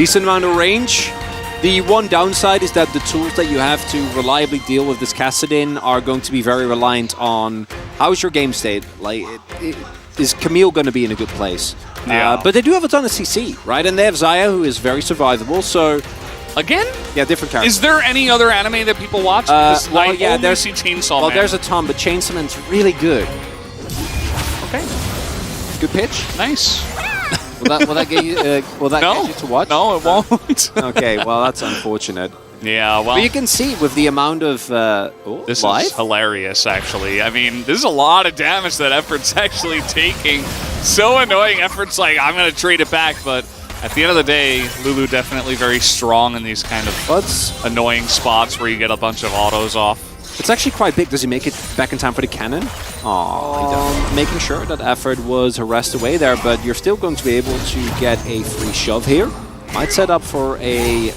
decent amount of range. The one downside is that the tools that you have to reliably deal with this Kassadin are going to be very reliant on how's your game state. Like, is Camille going to be in a good place? Yeah. But they do have a ton of CC, right? And they have Xayah, who is very survivable, so... Again? Yeah, different character. Is there any other anime that people watch? Well, yeah, there's Chainsaw Man. there's a ton, but Chainsaw Man's really good. Okay. Good pitch. Nice. Will that get you? Get you to watch? No, it won't. Okay, well that's unfortunate. Yeah, well. But you can see with the amount of this life? is hilarious, actually. I mean, this is a lot of damage that Effort's actually taking. So annoying. Effort's like, I'm going to trade it back, but at the end of the day, Lulu definitely very strong in these kind of annoying spots where you get a bunch of autos off. It's actually quite big. Does he make it back in time for the cannon? Oh, making sure that Effort was harassed away there, but you're still going to be able to get a free shove here. Might set up for a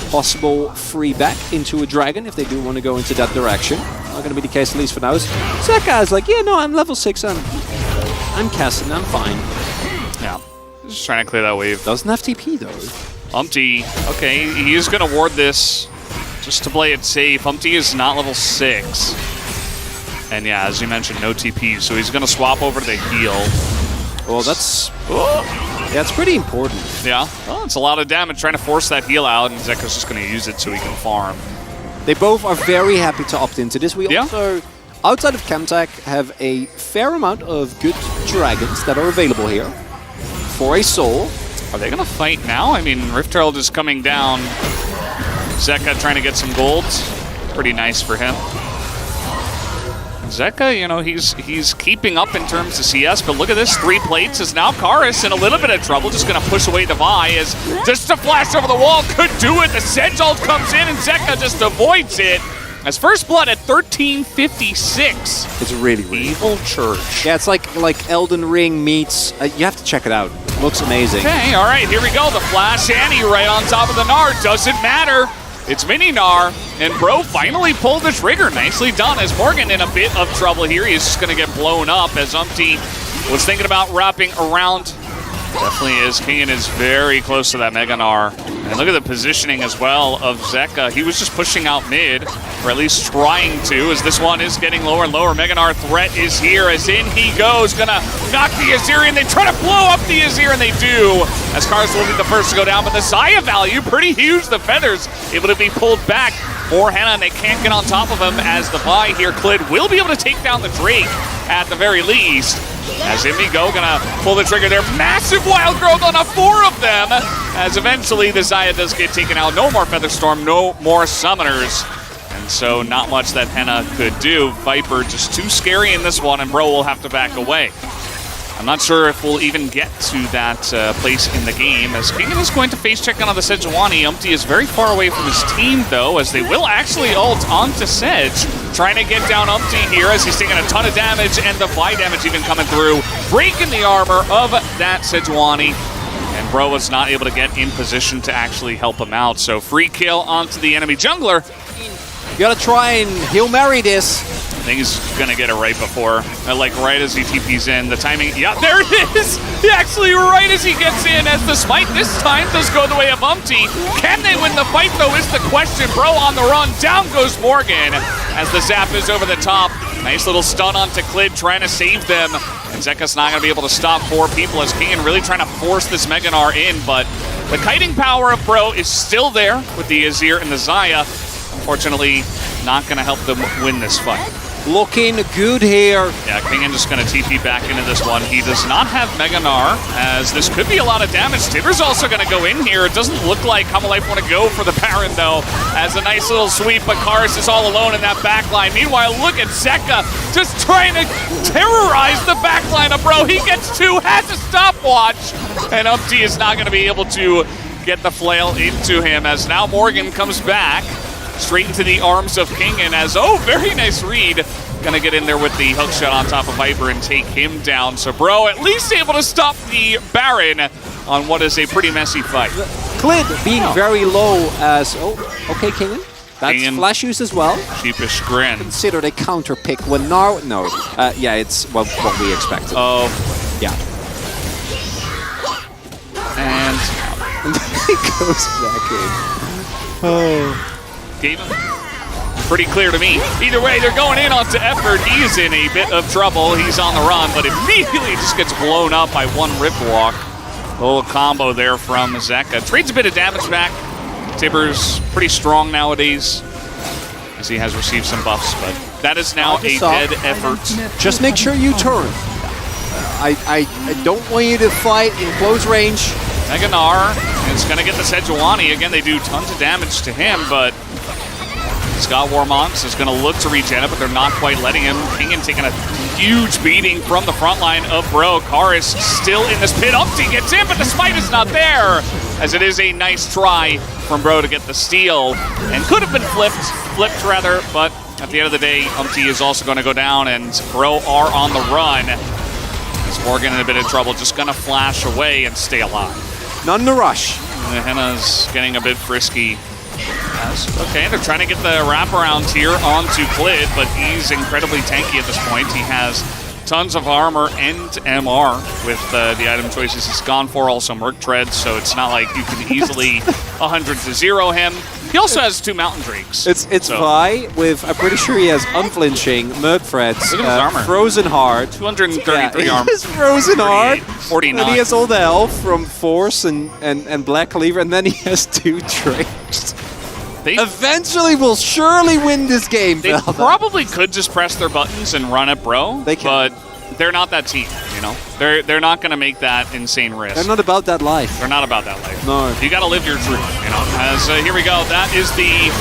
possible free back into a dragon if they do want to go into that direction. Not going to be the case, at least for now. Zeka is like, yeah, no, I'm level 6. I'm casting. I'm fine. Yeah. Just trying to clear that wave. Doesn't have TP, though. Umpty. Okay, he is going to ward this. Just to play it safe. Umpty is not level 6. And yeah, as you mentioned, no TP, so he's going to swap over to the heal. Well, that's... Yeah, it's pretty important. Yeah, well, it's a lot of damage trying to force that heal out, and Zeka's just going to use it so he can farm. They both are very happy to opt into this. We also, outside of Chemtech, have a fair amount of good dragons that are available here for a soul. Are they going to fight now? I mean, Rift Herald is coming down. Zeka trying to get some golds. Pretty nice for him. Zeka, you know, he's keeping up in terms of CS, but look at this, 3 plates is now Karis in a little bit of trouble, just going to push away Devi as just a flash over the wall could do it. The Sedge ult comes in and Zeka just avoids it. As first blood at 1356. It's really Evil Church. Yeah, it's like Elden Ring meets... you have to check it out. Looks amazing. Okay, all right, here we go. The flash Annie right on top of the Gnar. Doesn't matter. It's Mini Gnar, and Bro finally pulled the trigger. Nicely done as Morgan in a bit of trouble here. He's just going to get blown up as Umpty was thinking about wrapping around. Definitely is. Kingen is very close to that Mega Gnar. And look at the positioning as well of Zeka. He was just pushing out mid, or at least trying to, as this one is getting lower and lower. Mega Gnar threat is here, as in he goes. Gonna knock the Azirian. They try to blow up the Azir, and they do. As Cars will be the first to go down, but the Xayah value, pretty huge. The Feathers able to be pulled back. For Henna, and they can't get on top of him as the Vi here. Clid will be able to take down the Drake at the very least. As Imigo gonna pull the trigger there. Massive wild growth on a 4 of them. As eventually the Xayah does get taken out. No more Featherstorm, no more Summoners. And so not much that Henna could do. Viper just too scary in this one, and Bro will have to back away. I'm not sure if we'll even get to that place in the game, as Kingen is going to face check on the Sejuani. Umpty is very far away from his team, though, as they will actually ult onto Sedge, trying to get down Umpty here as he's taking a ton of damage, and the Vi damage even coming through, breaking the armor of that Sejuani. And Bro was not able to get in position to actually help him out, so free kill onto the enemy jungler. You gotta try and Hail Mary this. I think he's gonna get it right before, like right as he TP's in. The timing, yeah, there it is! Actually, right as he gets in, as the smite this time does go the way of Umpty. Can they win the fight, though, is the question. Bro on the run, down goes Morgan, as the zap is over the top. Nice little stun onto Clid, trying to save them. And Zeka's not gonna be able to stop 4 people, as Kingen really trying to force this Mega Gnar in, but the kiting power of Bro is still there with the Azir and the Xayah. Unfortunately, not gonna help them win this fight. Looking good here. Yeah, Kingen just going to TP back into this one. He does not have Mega Gnar, as this could be a lot of damage. Tiver's also going to go in here. It doesn't look like Kamalife want to go for the Baron, though, as a nice little sweep, but Karis is all alone in that backline. Meanwhile, look at Zeka just trying to terrorize the backline of Bro. He gets 2, has a stopwatch, and Umpty is not going to be able to get the flail into him, as now Morgan comes back straight into the arms of Kingen, as, oh, very nice read. Gonna get in there with the hook shot on top of Viper and take him down. So Bro at least able to stop the Baron on what is a pretty messy fight. Clid being very low as, oh, okay, Kingen. That's Kingen, flash use as well. Sheepish grin. Considered a counter pick when Gnar, no. Yeah, it's what we expected. Oh. Yeah. And he goes back in. Oh. Gave him. Pretty clear to me. Either way, they're going in onto Effort. He's in a bit of trouble. He's on the run, but immediately just gets blown up by one rip walk. A little combo there from Zeka. Trades a bit of damage back. Tibber's pretty strong nowadays, as he has received some buffs, but that is now a dead Effort. Just make sure you turn. I don't want you to fight in close range. Mega Gnar is going to get the Sejuani. Again, they do tons of damage to him, but Scott Warmonks is going to look to regen it, but they're not quite letting him. Kingen taking a huge beating from the front line of Bro. Karis still in this pit. Umpty gets in, but the smite is not there, as it is a nice try from Bro to get the steal, and could have been flipped rather, but at the end of the day, Umpty is also going to go down, and Bro are on the run. Is Morgan in a bit of trouble, just going to flash away and stay alive. None in a rush. Henna's getting a bit frisky. Okay, they're trying to get the wraparound here onto Klid, but he's incredibly tanky at this point. He has tons of armor and MR with the item choices he's gone for, also Merc Treads, so it's not like you can easily 100-0 him. He also has 2 Mountain Drakes. It's so. Vi with, I'm pretty sure he has Unflinching, Merc Treads, look at his armor. Frozen Heart. 233 armor. He has Frozen Heart. 49. And he has all the health from Force and Black Cleaver, and then he has 2 Drakes. They eventually will surely win this game. They probably could just press their buttons and run it, Bro. They can. But they're not that team, you know? They're not going to make that insane risk. They're not about that life. They're not about that life. No. You got to live your truth, you know? As here we go. That is the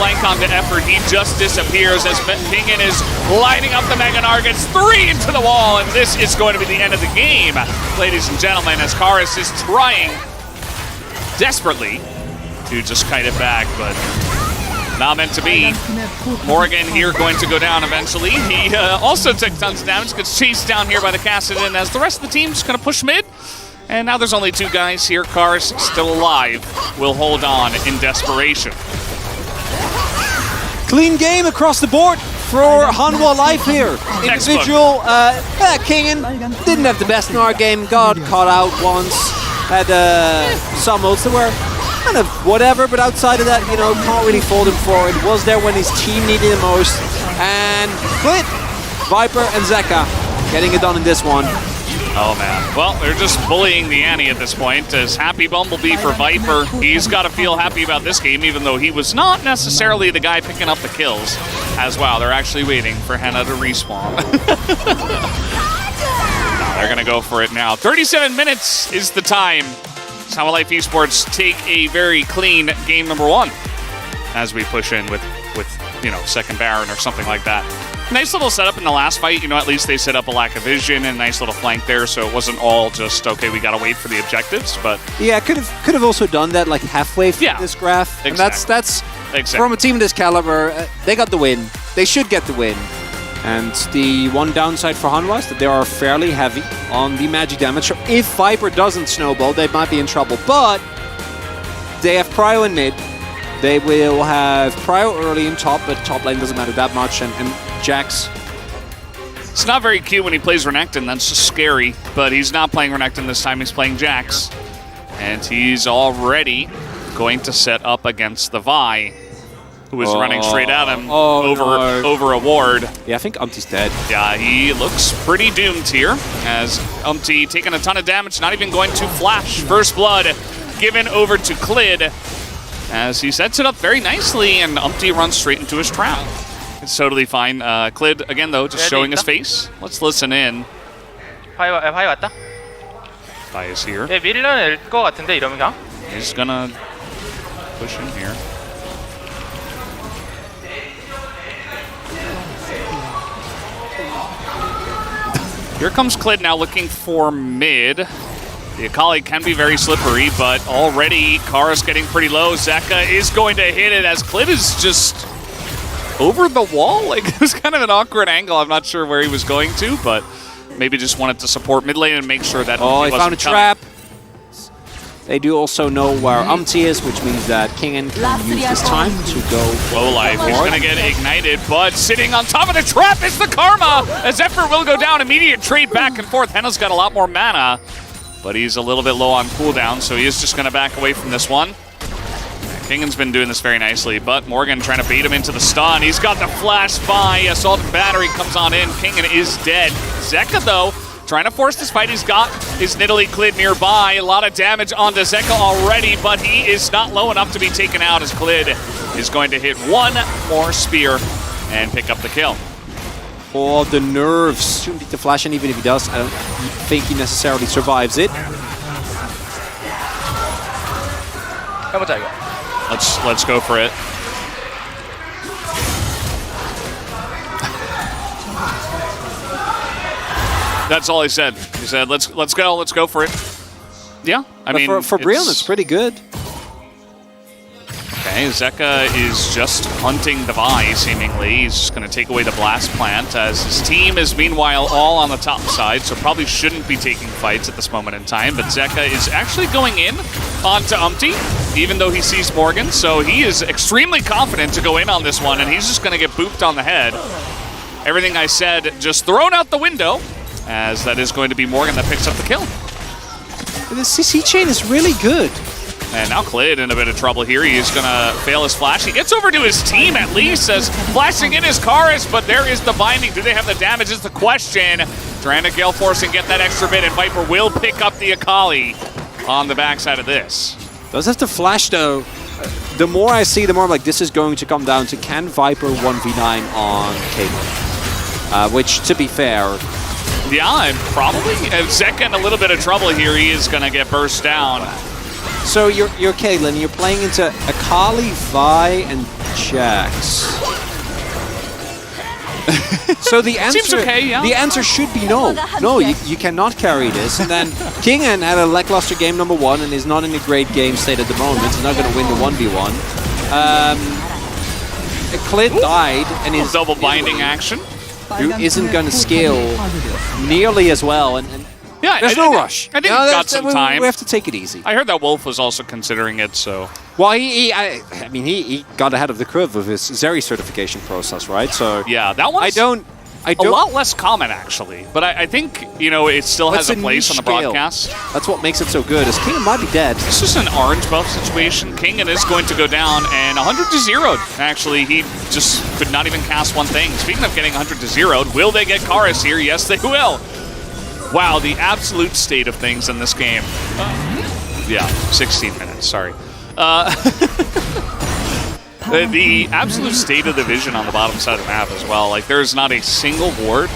flank onto Effort. He just disappears as Kingen is lining up the Mega Gnar, gets 3 into the wall, and this is going to be the end of the game, ladies and gentlemen, as Karis is trying desperately to just kite it back, but not meant to be. Morgan here going to go down eventually. He also took tons of damage, gets chased down here by the Kassadin as the rest of the team's going to push mid. And now there's only 2 guys here. Karis still alive, will hold on in desperation. Clean game across the board for Hanwha Life here. Individual, Kingen didn't have the best Gnar game, got caught out once, had some ults that were kind of whatever, but outside of that, you know, can't really fault him for it. Was there when his team needed him most. And Klid, Viper, and Zeka getting it done in this one. Oh man, well, they're just bullying the Annie at this point. As happy Bumblebee for Viper, he's got to feel happy about this game, even though he was not necessarily the guy picking up the kills. As well, they're actually waiting for Henna to respawn. They're going to go for it now. 37 minutes is the time. Hanwha Life Esports take a very clean game number 1 as we push in with you know, second Baron or something like that. Nice little setup in the last fight. You know, at least they set up a lack of vision and a nice little flank there, so it wasn't all just, okay, we got to wait for the objectives, but... Yeah, could have also done that like halfway through this graph. Exactly. And that's from a team of this caliber, they got the win. They should get the win. And the one downside for Hanwha is that they are fairly heavy on the magic damage. So if Viper doesn't snowball, they might be in trouble. But they have Cryo in mid. They will have Cryo early in top, but top lane doesn't matter that much. And Jax. It's not very cute when he plays Renekton. That's just scary. But he's not playing Renekton this time. He's playing Jax. And he's already going to set up against the Vi, who is running straight at him over a ward. Yeah, I think Umpty's dead. Yeah, he looks pretty doomed here, as Umpty taking a ton of damage, not even going to flash. First blood given over to Klid, as he sets it up very nicely, and Umpty runs straight into his trap. It's totally fine. Klid, again though, just showing his face. Let's listen in. 바이 왔다? Vi is here. 네, 밀려낼 것 같은데 이러면 그냥? He's gonna push in here. Here comes Klid now looking for mid. The Akali can be very slippery, but already Kara's getting pretty low. Zeka is going to hit it as Klid is just over the wall. Like, it was kind of an awkward angle. I'm not sure where he was going to, but maybe just wanted to support mid lane and make sure that he found a trap. They do also know where Umpty is, which means that Kingen can use this time to go low life. He's going to get ignited, but sitting on top of the trap is the Karma, as Effort will go down. Immediate trade back and forth. Henna's got a lot more mana. but he's a little bit low on cooldown, so he is just going to back away from this one. Kingan's been doing this very nicely, but Morgan trying to bait him into the stun. He's got the flash by. Assault and Battery comes on in. Kingan is dead. Zeka, though, trying to force this fight. He's got his Nidalee Clid nearby. A lot of damage onto Zeka already, but he is not low enough to be taken out as Clid is going to hit one more spear and pick up the kill. Oh, the nerves. Shouldn't beat the flash, and even if he does, I don't think he necessarily survives it. 해보자 이거. Let's go for it. That's all he said. He said, let's go for it. Yeah, I mean, for Brion, it's pretty good. Okay, Zeka is just hunting the Vi, seemingly. He's just going to take away the Blast Plant, as his team is meanwhile all on the top side, so probably shouldn't be taking fights at this moment in time. But Zeka is actually going in onto Umpty, even though he sees Morgan, so he is extremely confident to go in on this one, and he's just going to get booped on the head. Everything I said just thrown out the window, as that is going to be Morgan that picks up the kill. The CC chain is really good. And now Clid in a bit of trouble here. He's going to fail his flash. He gets over to his team at least, as flashing in his Karis, but there is the binding. Do they have the damage is the question. Trying to Gale Force and get that extra bit, and Viper will pick up the Akali on the backside of this. Does have to flash, though. The more I see, the more I'm like, this is going to come down to can Viper 1v9 on Caitlyn? Which, to be fair... Yeah, and probably. Zeka in a little bit of trouble here. He is going to get burst down. So you're Caitlyn, you're playing into Akali, Vi, and Jax. So the answer, seems okay, yeah. The answer should be no. No, you cannot carry this. And then Kingan had a lackluster game number 1 and is not in a great game state at the moment. He's not going to win the 1v1. Clid died and is double binding action. Who isn't going to scale nearly as well. And yeah, there's no rush. I think he's got some time. We have to take it easy. I heard that Wolf was also considering it, so... Well, he got ahead of the curve of his Zeri certification process, right? So yeah, that one. I don't. A lot less common, actually. But I think, you know, it still has a place on the broadcast. That's what makes it so good, is Kingan might be dead. This is an orange buff situation. Kingan is going to go down, and 100 to 0'd. Actually, he just could not even cast one thing. Speaking of getting 100 to 0'd, will they get Karis here? Yes, they will. Wow, the absolute state of things in this game. Yeah, 16 minutes, sorry. The absolute state of the vision on the bottom side of the map as well. Like, there's not a single ward.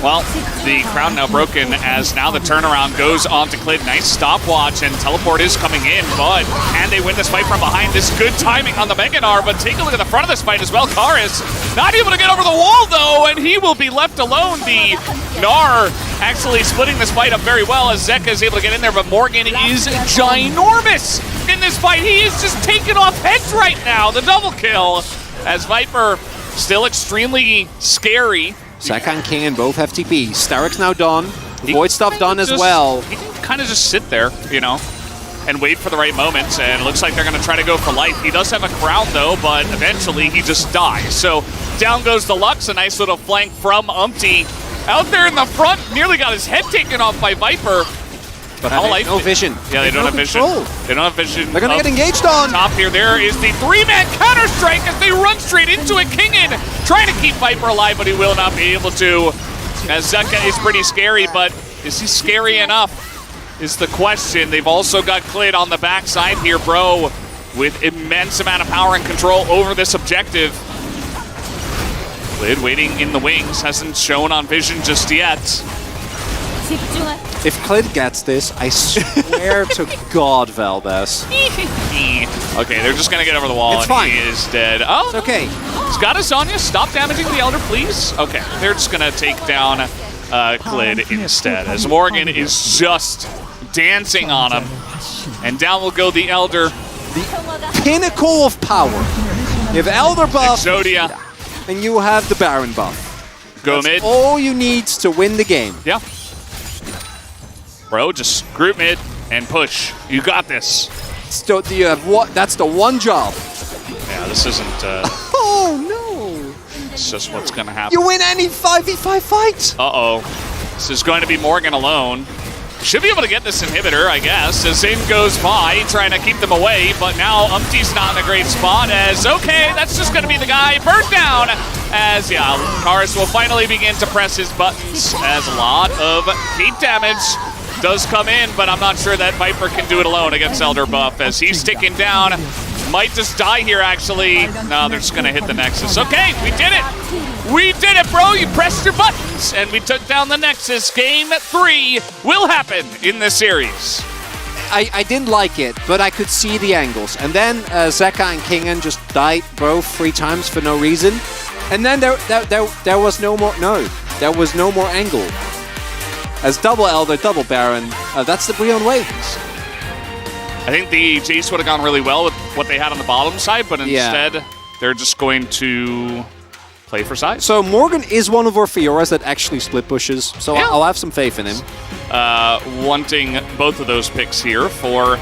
Well, the crowd now broken, as now the turnaround goes on to Clid. Nice stopwatch, and teleport is coming in, but can they win this fight from behind? This good timing on the Mega Gnar, but take a look at the front of this fight as well. Karis not able to get over the wall, though, and he will be left alone. The Gnar actually splitting this fight up very well, as Zeka is able to get in there, but Morgan is ginormous in this fight. He is just taking off heads right now. The double kill, as Viper still extremely scary. Zeka and Kingan both have TP. Starrick's now done. Void stuff done as well. He can kind of just sit there, you know, and wait for the right moments, and it looks like they're going to try to go for life. He does have a crown, though, but eventually he just dies. So down goes the Lux, a nice little flank from Umpty. Out there in the front, nearly got his head taken off by Viper. But no vision. Yeah, they don't have vision. They don't have vision. They're going to get engaged on. Top here, there is the 3-man counter-strike as they run straight into it. Kingan trying to keep Viper alive, but he will not be able to. As Zeka is pretty scary, but is he scary enough is the question. They've also got Clid on the backside here, bro, with immense amount of power and control over this objective. Clid waiting in the wings, hasn't shown on vision just yet. If Clid gets this, I swear to God, Valdez. Okay, they're just going to get over the wall. It's fine. He is dead. Oh, it's okay. He's got a Sonya. Stop damaging the Elder, please. Okay, they're just going to take down Clid instead, as Morgan is just dancing on him. And down will go the Elder. The pinnacle of power. You have Elder buff. Exodia. And you have the Baron buff. Go That's mid. all you need to win the game. Yeah. Bro, just group mid and push. You got this. So you have what? That's the one job. Yeah, this isn't. Oh no! It's just what's gonna happen. You win any 5v5 fight. Uh-oh. This is going to be Morgan alone. Should be able to get this inhibitor, I guess, as in goes by, trying to keep them away, but now Umpty's not in a great spot as, okay, that's just going to be the guy burnt down as, yeah, Karis will finally begin to press his buttons as a lot of heat damage does come in, but I'm not sure that Viper can do it alone against Elder Buff as he's sticking down. Might just die here, actually. No, they're just going to hit the Nexus. Okay, we did it. We did it, bro. You pressed your buttons, and we took down the Nexus. Game 3 will happen in this series. I didn't like it, but I could see the angles. And then Zeka and Kingen just died both 3 times for no reason. And then there was no more. No, there was no more angle. As double Elder, double Baron, that's the Breon way. I think the Jace would have gone really well with what they had on the bottom side, but instead they're just going to play for size. So Morgan is one of our Fioras that actually split pushes, so I'll have some faith in him. Wanting both of those picks here for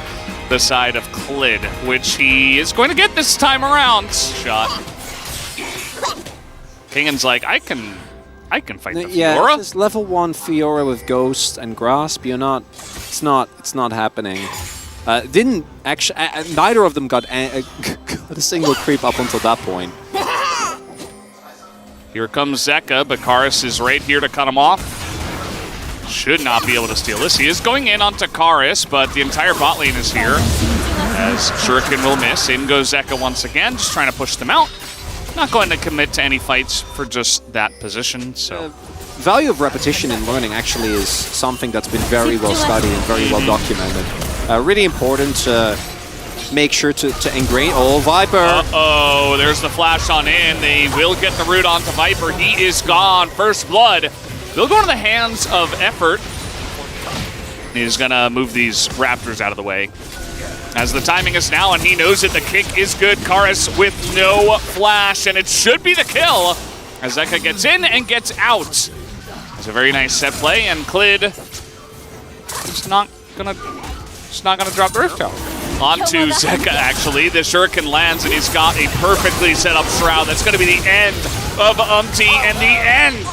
the side of Klid, which he is going to get this time around. Shot. Kingan's like, I can fight the Fiora. Yeah, this level 1 Fiora with Ghost and Grasp, it's not happening. Didn't actually. Neither of them got a single creep up until that point. Here comes Zeka, but Karis is right here to cut him off. Should not be able to steal this. He is going in onto Karis, but the entire bot lane is here. As Shuriken will miss. In goes Zeka once again, just trying to push them out. Not going to commit to any fights for just that position. So, value of repetition in learning actually is something that's been very well studied and very well documented. Really important to make sure to ingrain. Oh, Viper! Uh-oh, there's the flash on in. They will get the root onto Viper. He is gone. First blood. They'll go to the hands of Effort. He's going to move these Raptors out of the way. As the timing is now, and he knows it, the kick is good. Karis with no flash, and it should be the kill. As Zeka gets in and gets out. It's a very nice set play, and Klid is not gonna drop Earth Tower. Onto Zeka, actually. The Shuriken lands, and he's got a perfectly set up Shroud. That's going to be the end of Umpty and the end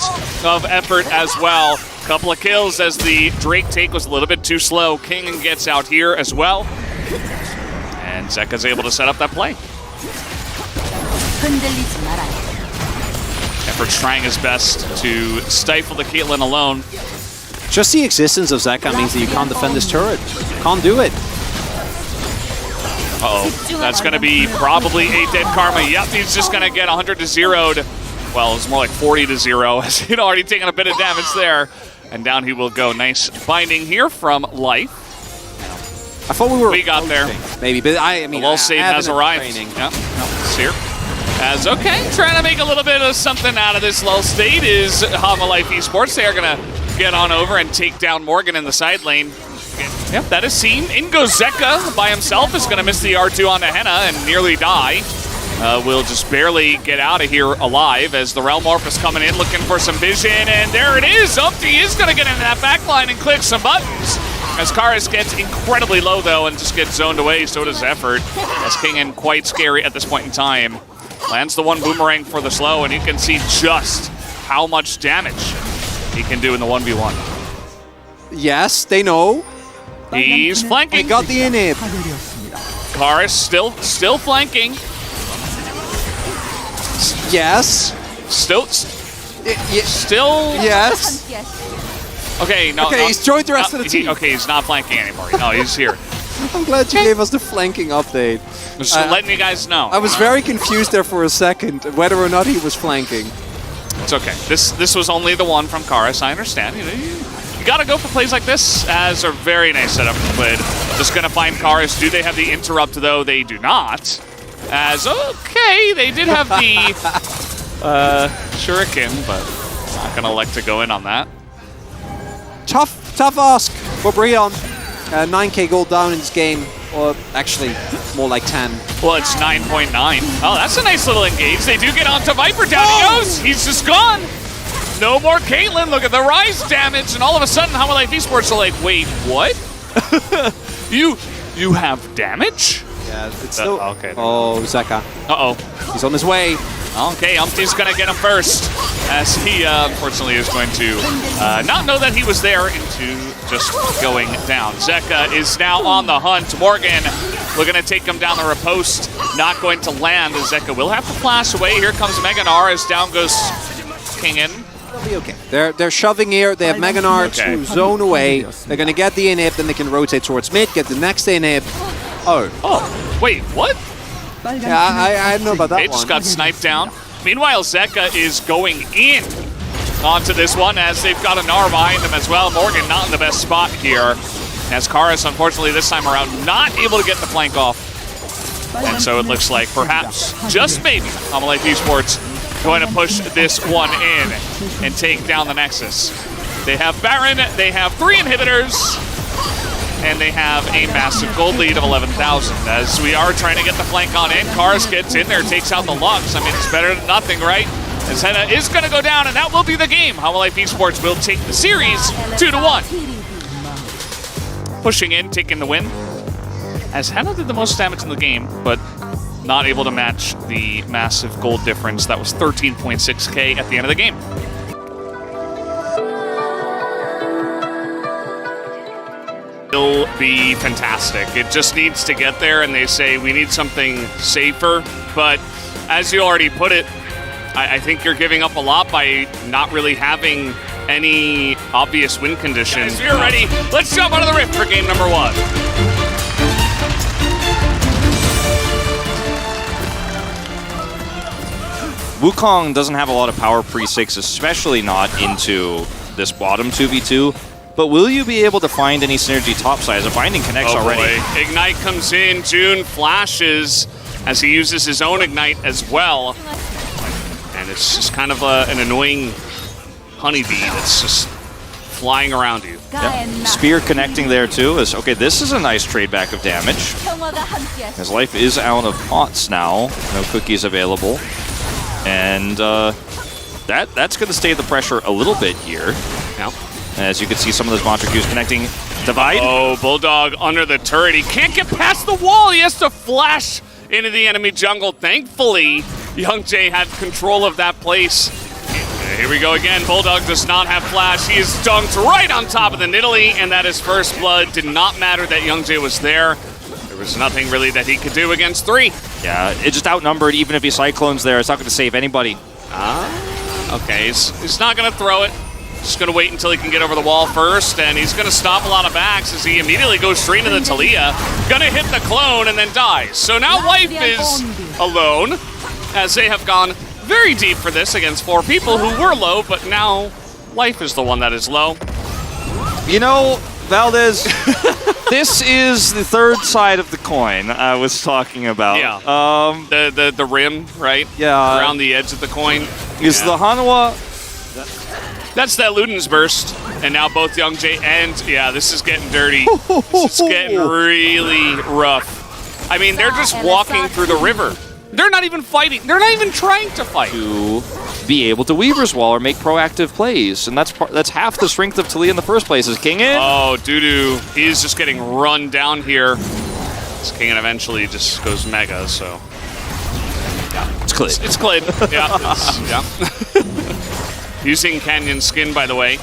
of Effort as well. Couple of kills as the Drake take was a little bit too slow. King gets out here as well. And Zeka's able to set up that play. Effort's trying his best to stifle the Caitlyn alone. Just the existence of Zeka means that you can't defend this turret. Can't do it. Uh-oh. That's going to be probably a dead Karma. Yep, he's just going to get 100 to 0'd. Well, it's more like 40 to 0 as he'd already taken a bit of damage there. And down he will go. Nice binding here from Life. I thought we got there. Maybe, but I mean, the lull save has arrived. Yep, it's here. As okay, trying to make a little bit of something out of this lull state is Hama Life Esports. They are going to get on over and take down Morgan in the side lane. Yep, that is seen. In goes Zeka by himself. Is going to miss the R2 onto Henna and nearly die. Will just barely get out of here alive as the Realm Morph is coming in looking for some vision. And there it is. Umpty is going to get into that backline and click some buttons. As Karis gets incredibly low, though, and just gets zoned away. So does Effort. As Kingen quite scary at this point in time. Lands the one boomerang for the slow, and you can see just how much damage he can do in the 1v1. Yes, they know. He's flanking. They got the inhib. Karis still flanking. Yes. Still. Yes. Okay, no. Okay, he's joined the rest of the team. Okay, he's not flanking anymore. No, he's here. I'm glad you gave us the flanking update. Just letting you guys know. I was very confused there for a second whether or not he was flanking. It's okay. This was only the one from Karis. I understand. You gotta go for plays like this as a very nice setup from Klid. Just gonna find Karis. Do they have the interrupt though? They do not. As okay, they did have the Shuriken, but not gonna elect to go in on that. Tough ask for Breon. 9k gold down in this game, or actually more like 10. Well, it's 9.9. Oh, that's a nice little engage. They do get onto Viper. Down he goes. He's just gone. No more Caitlyn. Look at the rise damage, and all of a sudden, Hama Life Esports are like, wait, what? you have damage? Yeah, it's still. Okay. Oh, Zeka. Uh-oh. He's on his way. Okay, Umpty's going to get him first, as he unfortunately is going to not know that he was there into just going down. Zeka is now on the hunt. Morgan looking to take him down the riposte. Not going to land as Zeka will have to flash away. Here comes Meganar as down goes Kingen. They'll be okay. They're shoving here. They have Meganar to zone away. They're going to get the inhib, then they can rotate towards mid, get the next inhib. Oh, wait, what? Yeah, I don't know about that They one. just got sniped down. Meanwhile, Zeka is going in onto this one as they've got a Gnar behind them as well. Morgan not in the best spot here. As Karis, unfortunately, this time around, not able to get the flank off. And so it looks like perhaps, just maybe, Amalek Esports going to push this one in and take down the Nexus. They have Baron, they have 3 inhibitors, and they have a massive gold lead of 11,000. As we are trying to get the flank on in, Karis gets in there, takes out the Lux. I mean, it's better than nothing, right? As Henna is going to go down, and that will be the game. Hololive Esports will take the series 2-1. Pushing in, taking the win. As Henna did the most damage in the game, but not able to match the massive gold difference. That was 13.6k at the end of the game. It'll be fantastic. It just needs to get there, and they say we need something safer. But as you already put it, I think you're giving up a lot by not really having any obvious win conditions. Guys, if you're ready, let's jump out of the rift for game number 1. Wukong doesn't have a lot of power pre-6, especially not into this bottom 2v2. But will you be able to find any synergy topside? A binding connects already. Boy. Ignite comes in, June flashes as he uses his own Ignite as well. And it's just kind of an annoying honeybee that's just flying around you. Yep. Spear connecting there too. Okay, this is a nice trade back of damage. His life is out of pots now. No cookies available. And that's going to stay the pressure a little bit here. Yeah. As you can see, some of those Montracus connecting. Divide. Oh, Bulldog under the turret. He can't get past the wall. He has to flash into the enemy jungle. Thankfully, Young Jay had control of that place. Here we go again. Bulldog does not have flash. He is dunked right on top of the Nidalee, and that is first blood. Did not matter that Young Jay was there. There was nothing really that he could do against 3. Yeah, it just outnumbered. Even if he Cyclones there, it's not going to save anybody. Okay, he's not going to throw it. Just going to wait until he can get over the wall first, and he's going to stop a lot of backs as he immediately goes straight into the Talia. Going to hit the clone and then dies. So now Life is alone, as they have gone very deep for this against 4 people who were low, but now Life is the one that is low. You know, Valdez, this is the third side of the coin I was talking about. Yeah. The rim, right? Yeah. Around the edge of the coin. Is the Hanwha... That's that Luden's burst, and now both Young Jay and, yeah, this is getting dirty. This is getting really rough. I mean, they're just walking through the river. They're not even fighting. They're not even trying to fight. To be able to Weaver's Wall or make proactive plays, and that's half the strength of Talia in the first place. Is Kingen? Oh, Dudu, he's just getting run down here. This Kingen eventually just goes mega, so. Yeah. It's Clid. It's Clid. Yeah. Using Canyon skin, by the way.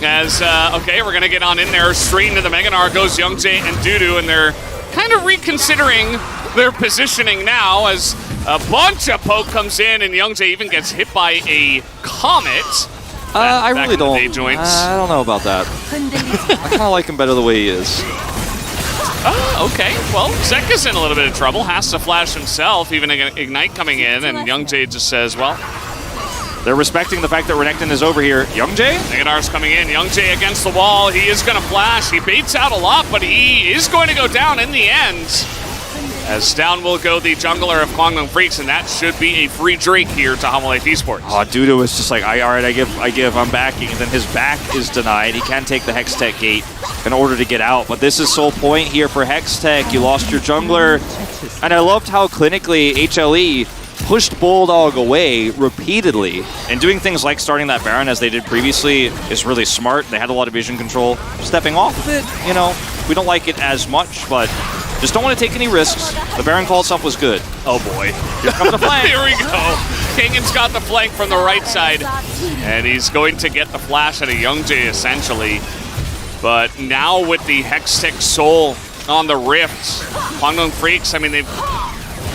As, okay, we're going to get on in there. Straight into the Meganar goes Young Jay and Dudu, and they're kind of reconsidering their positioning now as a bunch of poke comes in, and Young Jay even gets hit by a comet. I really don't. I don't know about that. I kind of like him better the way he is. Okay. Well, Zeka's in a little bit of trouble. Has to flash himself, even Ignite coming in, and Young Jay just says, well... They're respecting the fact that Renekton is over here. Young Jay? Meganar's coming in. Young Jay against the wall. He is going to flash. He baits out a lot, but he is going to go down in the end. As down will go the jungler of Kwangmong Freaks, and that should be a free drink here to Hololive Esports. Oh, Dudu is just like, all right, I give, I'm backing. And then his back is denied. He can take the Hextech gate in order to get out. But this is sole point here for Hextech. You lost your jungler. And I loved how clinically HLE pushed Bulldog away repeatedly, and doing things like starting that Baron as they did previously is really smart. They had a lot of vision control. Stepping off of it, you know, we don't like it as much, but just don't want to take any risks. The Baron call itself was good. Oh boy. Here comes the flank. Here we go. Kingan's got the flank from the right side, and he's going to get the flash out of Young Jay, essentially. But now with the Hextech Soul on the Rift, Kwangdong Freaks, I mean, they've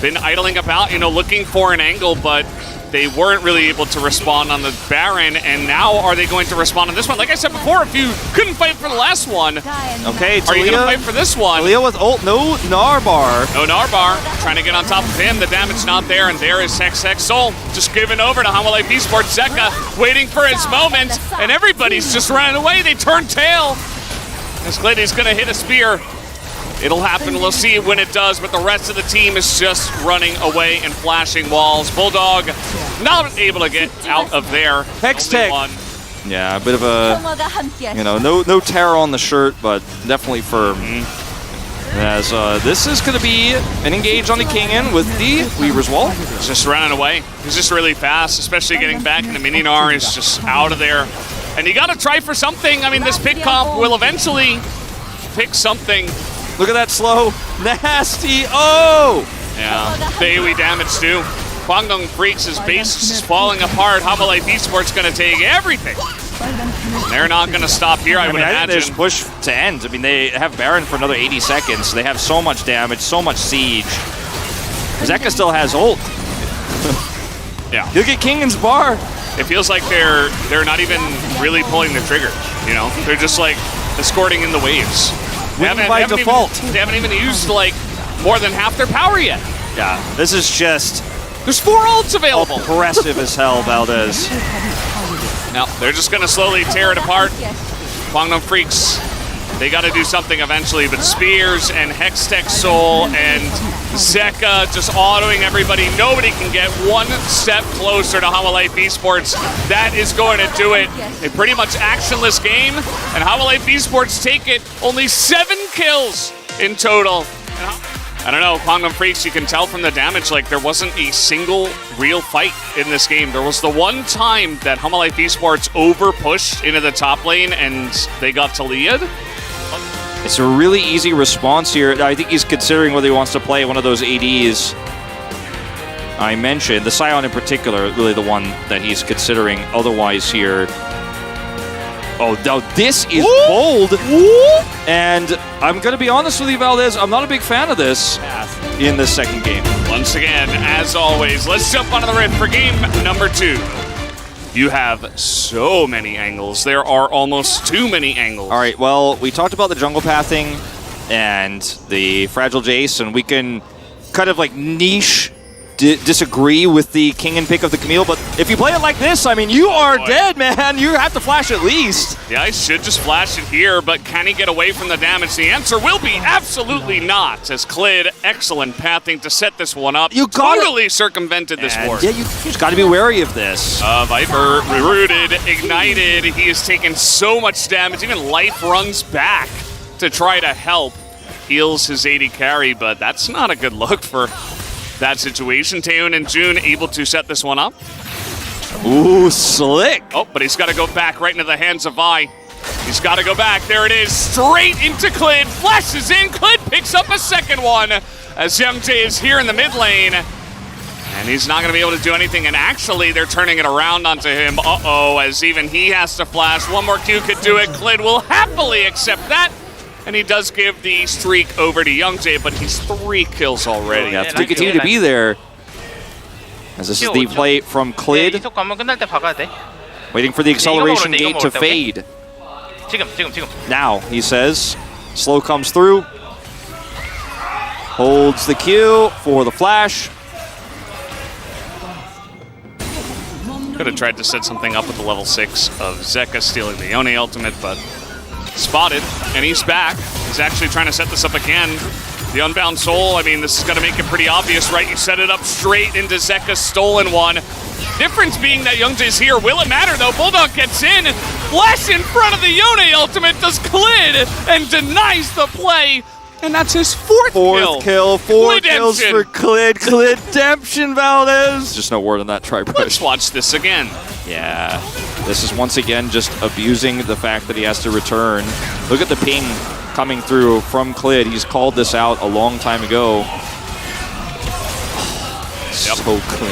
been idling about, looking for an angle, but they weren't really able to respond on the Baron, and now are they going to respond on this one? Like I said before, if you couldn't fight for the last one, Okay, are you going to fight for this one? Talia with ult, no Narbar. No Narbar, trying to get on top of him. The damage not there, and there is Hextech Soul just giving over to Hanwha esports. Zeka waiting for his moment, and everybody's just running away. They turn tail. As Glady's going to hit a spear. It'll happen, we'll see when it does, but the rest of the team is just running away and flashing walls. Bulldog not able to get out of there. Hextech. Yeah, a bit of a, no terror on the shirt, but definitely firm. As this is going to be an engage on the Kingen with the Weaver's Wall. He's just running away. He's just really fast, especially getting back into Mininar is just out of there. And you got to try for something. I mean, this pick comp will eventually pick something. Look at that slow. Nasty. Oh! Yeah, daily damage too. Kwangdong Freaks' base is falling apart. Hanwha esports going to take everything. They're not going to stop here, I would think imagine. they just push to end. I mean, they have Baron for another 80 seconds. They have so much damage, so much siege. Zeka still has ult. Yeah. He'll get Kingen's bar. It feels like they're not even really pulling the trigger, They're just like escorting in the waves. Winning by default. They haven't even used like more than half their power yet. Yeah, this is just There's 4 ults available. impressive as hell, Valdez. Now they're just gonna slowly tear it apart. Kwangdong Freaks, they gotta do something eventually, but Spears and Hextech Soul and Zeka just autoing everybody. Nobody can get one step closer to Hanwha esports. That is going to do it. A pretty much actionless game, and Hanwha esports take it. Only 7 kills in total. I don't know, Kwangdong Freaks, you can tell from the damage, like there wasn't a single real fight in this game. There was the one time that Hanwha esports over-pushed into the top lane and they got to lead. It's a really easy response here. I think he's considering whether he wants to play one of those ADs I mentioned. The Scion in particular, really the one that he's considering otherwise here. Oh, now this is bold. And I'm going to be honest with you, Valdez, I'm not a big fan of this in this second game. Once again, as always, let's jump onto the Rift for game number 2. You have so many angles. There are almost too many angles. All right, well, we talked about the jungle pathing and the Fragile Jace, and we can kind of like niche disagree with the Kingen pick of the Camille, but if you play it like this, I mean, you are dead, man. You have to flash at least. Yeah, I should just flash it here, but can he get away from the damage? The answer will be absolutely not, as Klid, excellent pathing to set this one up. You totally circumvented this ward. Yeah, you just got to be wary of this. Viper rooted, ignited. He has taken so much damage. Even life runs back to try to help. Heals his AD carry, but that's not a good look for that situation. Taehoon and June able to set this one up. Ooh, slick. Oh, but he's got to go back right into the hands of Vi. He's got to go back. There it is. Straight into Klid. Flashes in. Klid picks up a second one as Youngjae is here in the mid lane. And he's not going to be able to do anything. And actually, they're turning it around onto him. Uh-oh, as even he has to flash. One more Q could do it. Klid will happily accept that. And he does give the streak over to Youngjae, but he's 3 kills already. You have to continue to be there. As this is the play from Klid. Waiting for the acceleration gate to fade. Now, he says. Slow comes through. Holds the Q for the flash. Could have tried to set something up with the level 6 of Zeka stealing the Yone ultimate, but spotted, and he's back. He's actually trying to set this up again. The Unbound Soul, I mean, this is going to make it pretty obvious, right? You set it up straight into Zeka's stolen one. Difference being that Youngjae's here. Will it matter, though? Bulldog gets in, flash in front of the Yone ultimate, does Klid, and denies the play. And that's his fourth kill. 4 kills for Klid. Klidemption, Valdez. Just no word on that try. Let's watch this again. Yeah, this is once again just abusing the fact that he has to return. Look at the ping coming through from Klid. He's called this out a long time ago. Yep. So clean.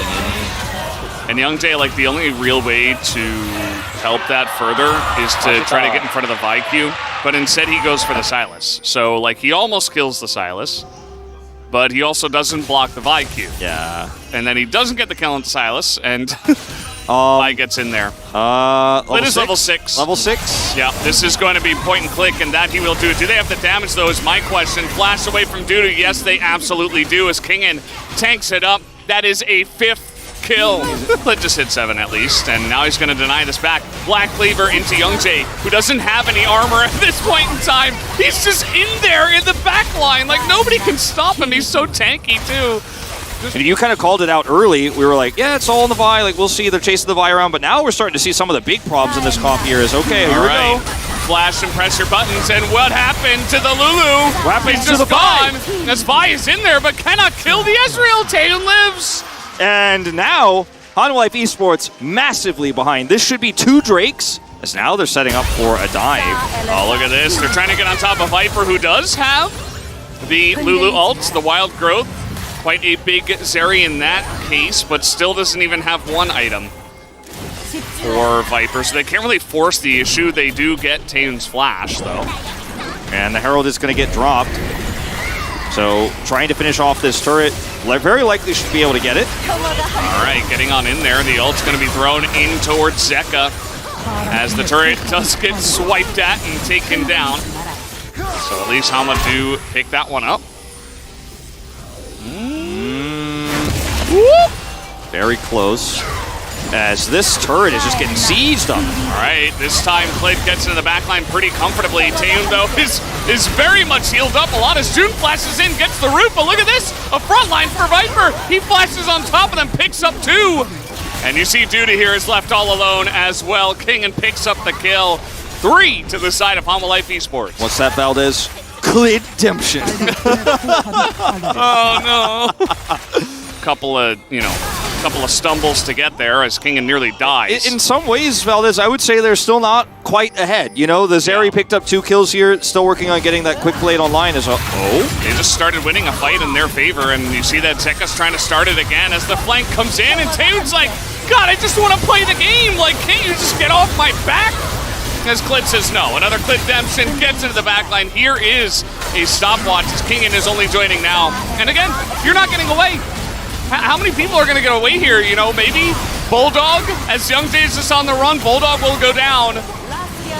And Youngjae, like, the only real way to help that further is to try to get in front of the VIQ, but instead he goes for the Sylas. So, like, he almost kills the Sylas, but he also doesn't block the VIQ. Yeah. And then he doesn't get the kill on Sylas, and Vi gets in there. Clid is level 6. Level 6? Yeah, this is going to be point and click, and that he will do. Do they have the damage, though, is my question. Flash away from Dudu. Yes, they absolutely do, as Kingen tanks it up. That is a 5th kill. Clid just hit 7 at least, and now he's going to deny this back. Black Cleaver into Youngjae, who doesn't have any armor at this point in time. He's just in there in the back line. Like, nobody can stop him. He's so tanky, too. And you kind of called it out early. We were like, yeah, it's all in the Vi. Like, we'll see. They're chasing the Vi around. But now we're starting to see some of the big problems in this comp here is, okay, here we go. Flash and press your buttons, and what happened to the Lulu? What happened He's to just the Vi? gone. As Vi is in there, but cannot kill the Ezreal. Taeyeon lives. And now, Hanwha Esports massively behind. This should be 2 Drakes, as now they're setting up for a dive. Oh, look at this. They're trying to get on top of Viper, who does have the Lulu ult, the Wild Growth. Quite a big Zeri in that case, but still doesn't even have 1 item for Viper, so they can't really force the issue. They do get Taeyeon's flash, though. And the Herald is going to get dropped. So, trying to finish off this turret, very likely should be able to get it. All right, getting on in there. The ult's going to be thrown in towards Zeka, as the turret does get swiped at and taken down. So at least Hanwha do pick that one up. Very close, as this turret is just getting sieged up. All right, this time Clid gets into the backline pretty comfortably. Taeyeon, though, is very much healed up. A lot of June flashes in, gets the root, but look at this, a front line for Viper. He flashes on top of them, picks up 2. And you see Duda here is left all alone as well. Kingen picks up the kill. 3 to the side of Hanwha Esports. What's that, Valdez? Clid-demption. Oh, no. Couple of stumbles to get there as Kingen nearly dies. In some ways, Valdez, I would say they're still not quite ahead. You know, the Zeri picked up 2 kills here, still working on getting that quick blade online as well. Oh? They just started winning a fight in their favor, and you see that Zeka's trying to start it again as the flank comes in, and Taeyeon's like, God, I just want to play the game. Like, can't you just get off my back? As Clid says no. Another Clid Demption gets into the backline. Here is a stopwatch as Kingen is only joining now. And again, you're not getting away. How many people are going to get away here? You know, maybe Bulldog, as Youngjae is just on the run. Bulldog will go down.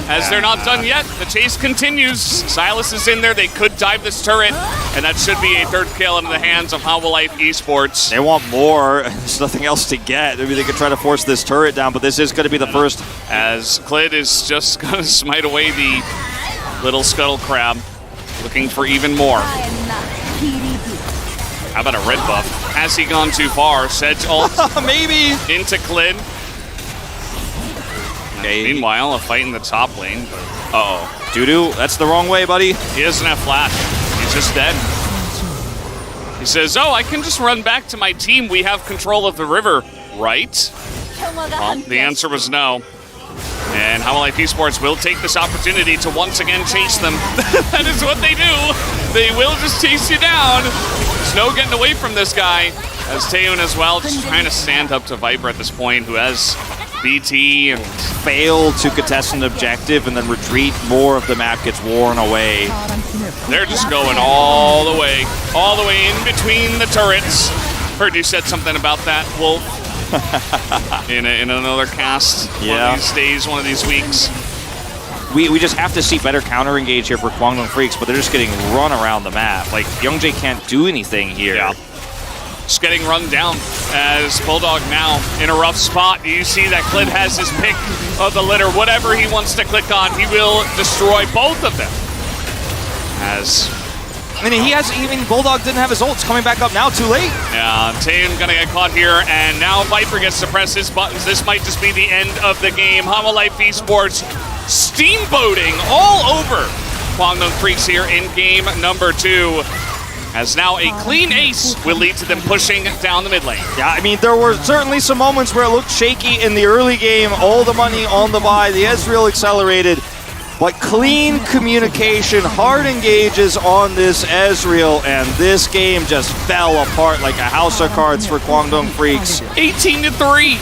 As they're not done yet, the chase continues. Sylas is in there. They could dive this turret, and that should be a 3rd kill into the hands of Hanwha Esports. They want more. There's nothing else to get. Maybe they could try to force this turret down, but this is going to be the first. As Clid is just going to smite away the little scuttle crab, looking for even more. How about a red buff? Has he gone too far? Sedge ult maybe into Clid. Okay. Meanwhile, a fight in the top lane. Uh-oh. Dudu, that's the wrong way, buddy. He doesn't have flash. He's just dead. He says, oh, I can just run back to my team. We have control of the river, right? Well, the answer was no. And Hanwha Esports will take this opportunity to once again chase them. That is what they do. They will just chase you down. There's no getting away from this guy. As Taeyeon as well, just trying to stand up to Viper at this point, who has BT and failed to contest an objective and then retreat. More of the map gets worn away. They're just going all the way in between the turrets. Heard you said something about that, Wolf. in another cast. Yeah. One of these days, one of these weeks. We just have to see better counter engage here for Kwangdong Freaks, but they're just getting run around the map. Like, Youngjae can't do anything here. Yeah. Just getting run down as Bulldog now in a rough spot. You see that Clid has his pick of the litter. Whatever he wants to click on, he will destroy both of them. As I mean, even Bulldog didn't have his ult. It's coming back up now, too late. Yeah, Taeyeon gonna get caught here, and now Viper gets to press his buttons. This might just be the end of the game. Hanwha Esports steamboating all over Kwangdong Freaks here in game number 2. As now a clean ace will lead to them pushing down the mid lane. Yeah, I mean, there were certainly some moments where it looked shaky in the early game. All the money on the buy. The Ezreal accelerated. But clean communication, hard engages on this Ezreal, and this game just fell apart like a house of cards for Guangdong Freaks. 18-3.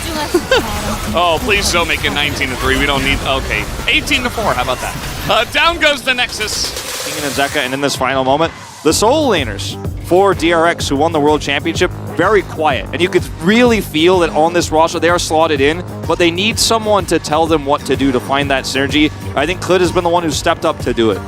Oh, please don't make it 19-3. We don't need. Okay, 18-4. How about that? Down goes the Nexus. King and Zeka, and in this final moment, the solo laners for DRX, who won the World Championship, very quiet. And you could really feel that on this roster, they are slotted in, but they need someone to tell them what to do to find that synergy. I think Klid has been the one who stepped up to do it.